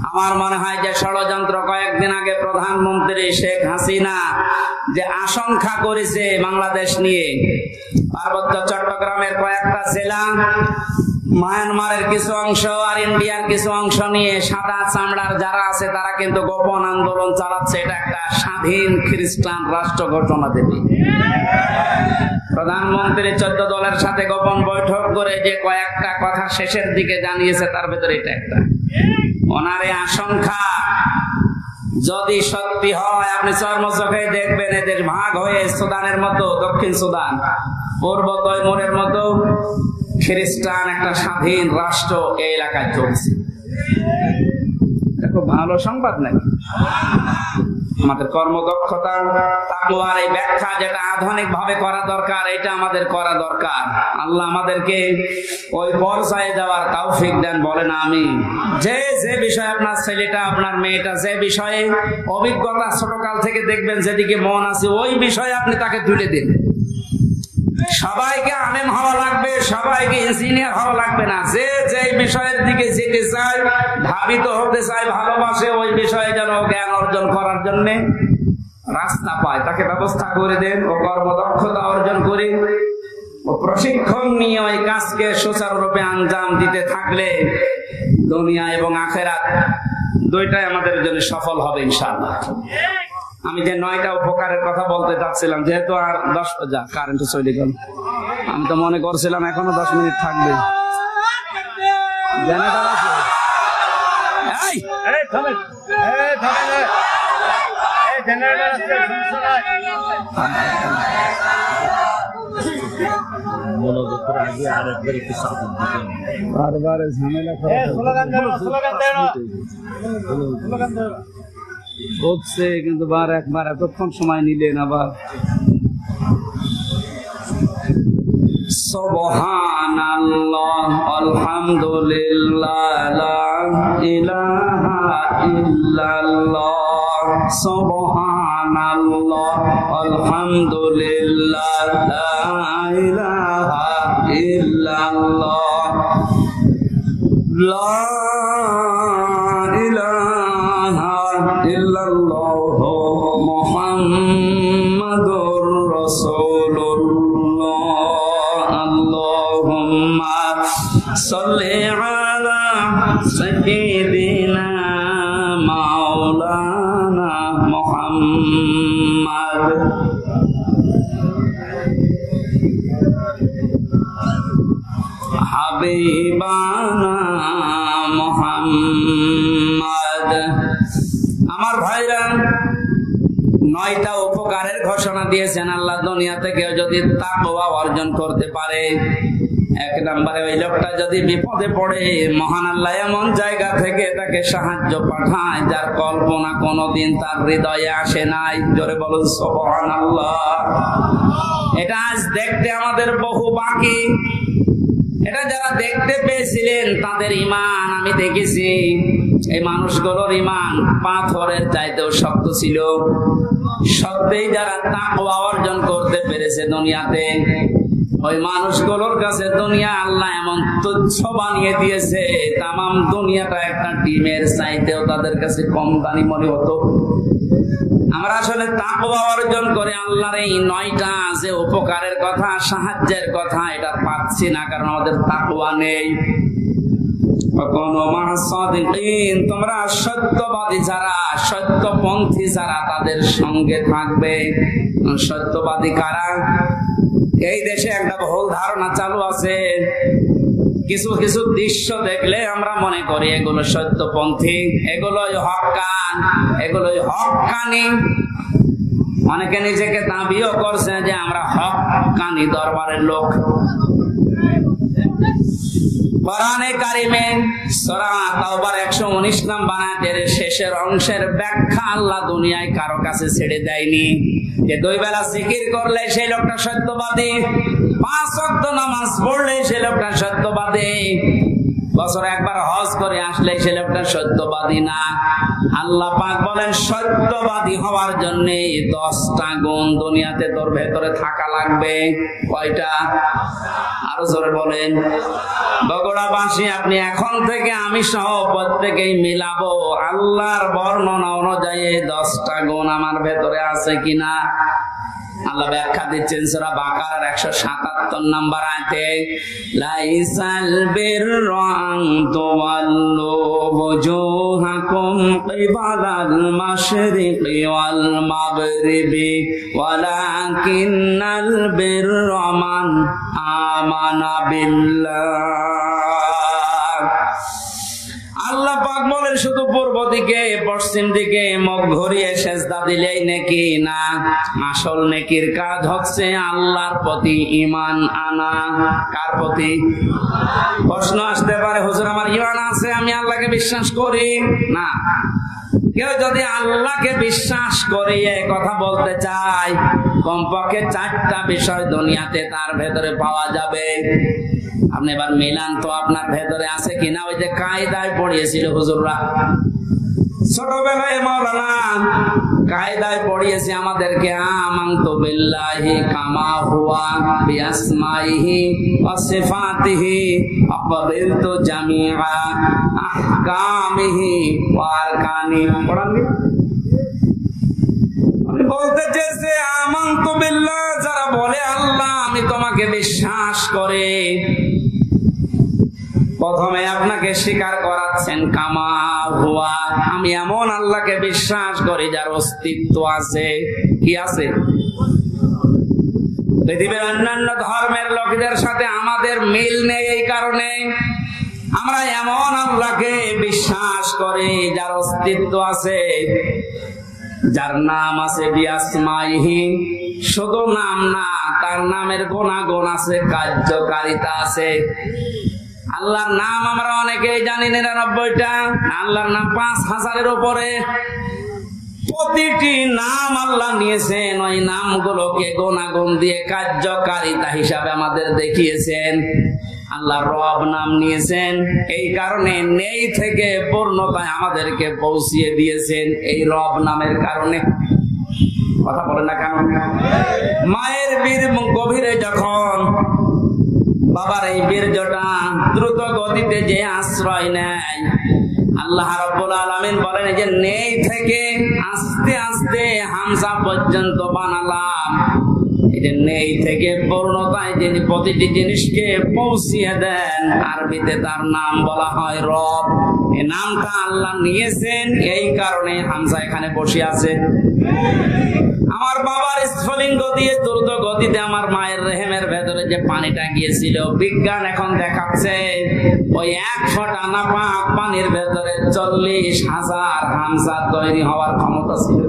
আমার মনে হয় যে ষড়যন্ত্র কয়েকদিন আগে প্রধানমন্ত্রী শেখ হাসিনা যে আশঙ্কা করেছে বাংলাদেশ নিয়ে, পার্বত্য চট্টগ্রামের কয়েকটা জেলা, মায়ানমারের কিছু অংশ আর ইন্ডিয়ার কিছু অংশ নিয়ে সাদা চামড়ার যারা আছে তারা কিন্তু গোপন আন্দোলন চালাচ্ছে। এটা একটা স্বাধীন খ্রিস্টান রাষ্ট্র ঘোষণা দেবে। প্রধানমন্ত্রী 14 দলের সাথে গোপন বৈঠক করে যে কয়েকটা কথা শেষের দিকে জানিয়েছে তার ভেতরে এটা একটা। ওনার এই আশঙ্কা যদি সত্যি হয়, আপনি চর্মচোখে দেখবেন এদের ভাগ হয়ে সুদানের মতো, দক্ষিণ সুদান, পূর্ব তৈমুরের মতো খ্রিস্টান একটা স্বাধীন রাষ্ট্র এই এলাকায় চলছে। খুব ভালো সংবাদ নাকি? আমাদের কর্মদক্ষতা, তাকওয়ার এই ব্যাখ্যা যেটা আধুনিক ভাবে করা দরকার, এটা আমাদের করা দরকার। আল্লাহ আমাদেরকে ওই পর্যায়ে যাওয়ার তৌফিক দেন, বলেন আমিন। যে যে বিষয়ে আপনার ছেলেটা, আপনার মেয়েটা যে বিষয়ে অভিজ্ঞতা ছোটকাল থেকে দেখবেন, যেদিকে মন আছে ওই বিষয়ে আপনি তাকে তুলে দিন। সবাইকে আলেম হওয়া লাগবে, সবাইকে ইঞ্জিনিয়ার হওয়া লাগবে না। যে যে বিষয়ের দিকে যেতে চায়, ধাবিত হতে চায়, ভালোবাসে, ওই বিষয়ে যেন জ্ঞান অর্জন করার জন্য রাস্তা পায়, তাকে ব্যবস্থা করে দেন। ও কর্মদক্ষতা অর্জন করে ও প্রশিক্ষণ নিয়ে ওই কাজকে সুচারুরূপে আঞ্জাম দিতে থাকলে দুনিয়া এবং আখেরাত দুইটাই আমাদের জন্য সফল হবে ইনশাআল্লাহ। আমি যে 9টা উপকারের কথা বলতে চাচ্ছিলাম, যেহেতু আর 10 কারেন্ট চলে গেল, আমি তো মনে করছিলাম এখনো 10 মিনিট থাকবে। জেনারেটর আছে? বারবার ঝামেলা হচ্ছে, কিন্তু একবার এতক্ষণ সময় নিলেন আবার। সুবহানাল্লাহ, আলহামদুলিল্লাহ, লা ইলাহা ইল্লাল্লাহ। সুবহানাল্লাহ, আলহামদুলিল্লাহ, লা ইলাহা ইল্লাল্লাহ, লা ইলাহা ইল্লাল্লাহ, মুহাম্মাদুর রাসূলুল্লাহ। আল্লাহুম্মা সাল্লি আলা সাইয়্যিদিনা মাওলানা মুহাম্মাদ। হাবিবানা মুহাম্মাদ। আমার ভাইরা, 9টা উপকারের ঘোষণা দিয়েছেন আল্লাহ। দুনিয়াতে কেউ যদি তাকওয়া অর্জন করতে পারে, 1 নম্বরে ওই লোকটা যদি বিপদে পড়ে, মহান আল্লাহ এমন জায়গা থেকে তাকে সাহায্য পাঠায় যার কল্পনা কোনোদিন তার হৃদয়ে আসে নাই। জোরে বলুন সুবহানাল্লাহ। এটা আজ দেখতে আমাদের বহু বাকি। এটা যারা দেখতে পেয়েছিলেন তাদের ঈমান আমি দেখেছি, এই মানুষগুলোর ঈমান পাথরের চাইতেও শক্ত ছিল। সত্যিই যারা তাকওয়া অর্জন করতে পেরেছে দুনিয়াতে, ওই মানুষগুলোর কাছে দুনিয়া আল্লাহ এমন তুচ্ছ বানিয়ে দিয়েছে, তামাম দুনিয়াটা একটা টিমের চাইতেও তাদের কাছে কম দামি মনে হতো। আমরা আসলে তাকওয়া অর্জন করে আল্লাহর এই 9টা যে উপকারের কথা, সাহায্যের কথা, এটা পাচ্ছি না, কারণ আমাদের তাকওয়া নেই। তোমরা সত্যবাদী যারা, সত্যপন্থী যারা, তাদের সঙ্গে থাকবে। সত্যবাদী কারা? এই দেশে একটা ভুল ধারণা চালু আছে, কিছু কিছু দৃশ্য দেখলে আমরা মনে করি এগুলো সত্যপন্থী, এগুলোই হক্কান, এগুলোই হক্কানি। অনেকে নিজেকে দাবিও করছে যে আমরা হক্কানি দরবারের লোক। কোরআনে কারিমে সূরা তাওবার 119 নম্বর আয়াতের শেষের অংশের ব্যাখ্যা আল্লাহ দুনিয়ায় কারো কাছে ছেড়ে দেয়নি যে 2 বেলা জিকির করলে সেই লোকটা সত্যবাদী, 5 ওয়াক্ত নামাজ পড়লে সেই লোকটা সত্যবাদী। বছরে একবার হজ করে আসলে সে লোকটা সত্যবাদী না। আল্লাহ পাক বলেন সত্যবাদী হওয়ার জন্য 10টা গুণ দুনিয়াতে তোর ভেতরে থাকা লাগবে। কয়টা? আরো জোরে বলেন। বগুড়াবাসী আপনি এখন থেকে আমি সহ প্রত্যেকেই মিলাবো আল্লাহর বর্ণনা অনুযায়ী 10টা গুণ আমার ভেতরে আছে কিনা। আল্লাহ ব্যাখ্যা দিচ্ছেন সূরা বাকারার 177 নম্বর আয়াতে, লাইসাল বিররা আন তুওয়াল্লু ওয়াজুহাকুম কিবালাল মাশরিকি ওয়াল মাগরিবি ওয়ালাকিন্নাল বিররা মান আমানা বিল্লাহ। আল্লাহ পাক বলেন শুধু পূর্ব দিকে পশ্চিম দিকে মুখ ঘুরিয়ে সেজদা দিলেই নেকি না, আসল নেকির কাজ হচ্ছে আল্লাহর প্রতি ঈমান আনা। কার প্রতি? প্রশ্ন আসতে পারে, হুজুর আমার ঈমান আছে, আমি আল্লাহকে বিশ্বাস করি না। কেউ যদি আল্লাহকে বিশ্বাস করে এই কথা বলতে চায়, কমপক্ষে 4টা বিষয় দুনিয়াতে তার ভেতরে পাওয়া যাবে। আপনি এবার মিলান তো আপনার ভেতরে আছে কিনা। ওই যে কায়দায় পড়িয়েছিল হুজুররা ছোটবেলায়, মাওলানা কায়দায় পড়িয়েছে আমাদেরকে, আমানতু বিল্লাহি কামা হুয়া বিআসমাইহি ওয়া সিফাতিহি আকাবিলতু জামিআ আহকামিহি ওয়া আরকানি। পড়াননি? আমি বলতে চেয়েছি আমানতু বিল্লাহ, যারা বলে আল্লাহ আমি তোমাকে বিশ্বাস করে, প্রথমে আপনাকে স্বীকার করাচ্ছেন কামা হুয়া, আমি এমন আল্লাহকে বিশ্বাস করি যার অস্তিত্ব আছে। কি আছে? পৃথিবীর অন্যান্য ধর্মের লোকদের সাথে আমাদের মিল নেই, এই কারণে আমরা এমন আল্লাহকে বিশ্বাস করি যার অস্তিত্ব আছে, যার নাম আছে বিআসমাইহি, শুধু নাম না, তার নামের গুণাগুণ আছে, কার্যকারিতা আছে। আল্লাহর নাম আমরা অনেকেই জানি 99টা, আল্লাহর নাম 5000-এর উপরে। প্রতিটি নাম আল্লাহ নিয়েছেন, ওই নামগুলোকে গুণাগুণ দিয়ে কার্যকারিতা হিসাবে আমাদের দেখিয়েছেন। আল্লাহ রব নাম নিয়েছেন, এই কারণে নেই থেকে পূর্ণতায় আমাদেরকে পৌঁছিয়ে দিয়েছেন এই রব নামের কারণে। কথা বলেন না কেন? মায়ের বীর গভীরে যখন বাবার এই বীর্যটা দ্রুত গতিতে যে আশ্রয় নেয়, আল্লাহ রাব্বুল আলামিন বলেন যে নেই থেকে আস্তে আস্তে হামজা পর্যন্ত বানালাম। এই যে নেই থেকে পূর্ণতায় যিনি প্রতিটি জিনিসকে পৌঁছিয়ে দেন, আরবিতে তার নাম বলা হয় রব। এই নামটা আল্লাহ নিয়েছেন, এই কারণে হামজা এখানে বসে আছে। আমার বাবার স্ফুলিঙ্গ দিয়ে দ্রুত গতিতে আমার মায়ের রেহেমের ভেতরে যে পানিটা গিয়েছিল, বিজ্ঞান এখন দেখাচ্ছে ওই 1 ফোঁটা নাপাক পানির ভেতরে 40,000 হামজা তৈরি হওয়ার ক্ষমতা ছিল।